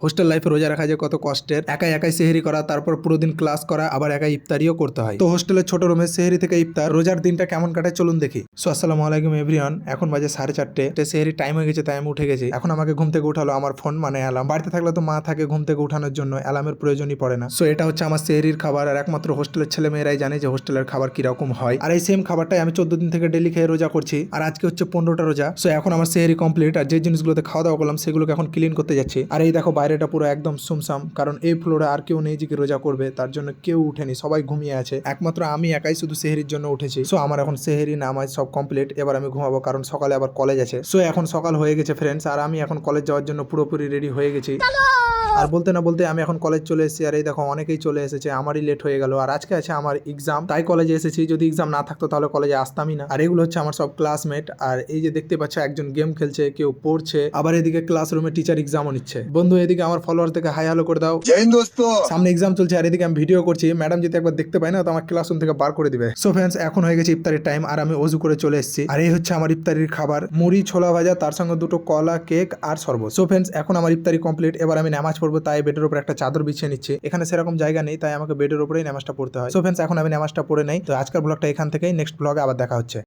Hostel লাইফে রোজা রাখা যে কত কষ্টের, একাই একাই সেহরি করা, তারপর পুরো দিন ক্লাস করা, আবার একাই ইফতারিও করতে হয়। তো হোস্টেলের ছোট রুমে সেহরি থেকে ইফতার, রোজার দিনটা কেমন কাটায় চলুন দেখি। সো আসসালামু আলাইকুম এভরিওয়ান, এখন বাজে 4:30, সেহরি টাইম হয়ে গেছে, তাই আমি উঠে গেছি। এখন আমাকে ঘুম থেকে উঠালো আমার ফোন, মানে অ্যালার্ম। বাড়িতে থাকলে তো মা থাকে ঘুম থেকে উঠানোর জন্য, অ্যালার্মের প্রয়োজনই পড়ে না। সো এটা হচ্ছে আমার সেহরির খাবার, আর একমাত্র হোস্টেলের ছেলে মেয়েরাই জানে যে হোস্টেলের খাবার কিরকম হয়। আর এই সেম খাবারটাই আমি 14 দিন থেকে ডেলি খেয়ে রোজা করছি, আর আজকে হচ্ছে 15টা রোজা। সো এখন আমার সেহরি কমপ্লিট, আর যে জিনিসগুলোতে খাওয়া দাওয়া করলাম সেগুলোকে এখন ক্লিন করতে যাচ্ছি। আর এই দেখো বাইরেটা পুরো একদম সুমসাম, কারণ এই ফ্লোরে আর কেউ নেই যে কি রোজা করবে, তার জন্য কেউ উঠেনি, সবাই ঘুমিয়ে আছে। একমাত্র আমি একাই শুধু সেহরির জন্য উঠেছি। সো আমার এখন সেহরি নামাজ সব কমপ্লিট, এবার আমি ঘুমাবো, কারণ সকালে আবার কলেজ আছে। সো এখন সকাল হয়ে গেছে ফ্রেন্ডস, আর আমি এখন কলেজ যাওয়ার জন্য পুরোপুরি রেডি হয়ে গেছি। আর বলতে না বলতে আমি এখন কলেজ চলে এসেছি। আর এই দেখো অনেকেই চলে এসেছে, আমারই লেট হয়ে গেল। আর আজকে আছে আমার এক্সাম, তাই কলেজে এসেছি। যদি এক্সাম না থাকতো তাহলে কলেজে আসতামই না। আর এগুলো হচ্ছে আমার সব ক্লাসমেট, আর এই যে দেখতে পাচ্ছ একজন গেম খেলছে, কেউ পড়ছে, আবার এদিকে ক্লাসরুমে টিচার এক্সামও নিচ্ছে। বন্ধু এদিকে আমার ফলোয়ার থেকে হাই হ্যালো করে দাও। জয় হিন্দ দোস্ত। সামনে এক্সাম চলছে, আর এদিকে আমি ভিডিও করছি। ম্যাডাম যদি একবার দেখতে পাই না তো আমার ক্লাসরুম থেকে বার করে দিবে। সো ফ্রেন্ডস এখন হয়ে গেছে ইফতারির টাইম, আর আমি ওযু করে চলে এসেছি। আর এই হচ্ছে আমার ইফতারির খাবার, মুড়ি ছোলা ভাজা, তার সঙ্গে দুটো কলা, কেক আর শরবত। সো ফ্রেন্ডস এখন আমার ইফতারি কমপ্লিট, এবার আমি নামাজ পড়বো, তাই বেডের উপর একটা চাদর বিছিয়ে নিচ্ছি। এখানে সেরকম জায়গা নেই, তাই আমাকে বেডের উপরেই নামাজটা পড়তে হয়। সো ফ্রেন্ডস এখন আমি নামাজটা পড়ে নেই। তো আজকের ব্লগটা এখান থেকেই, নেক্সট ব্লগে আবার দেখা হচ্ছে।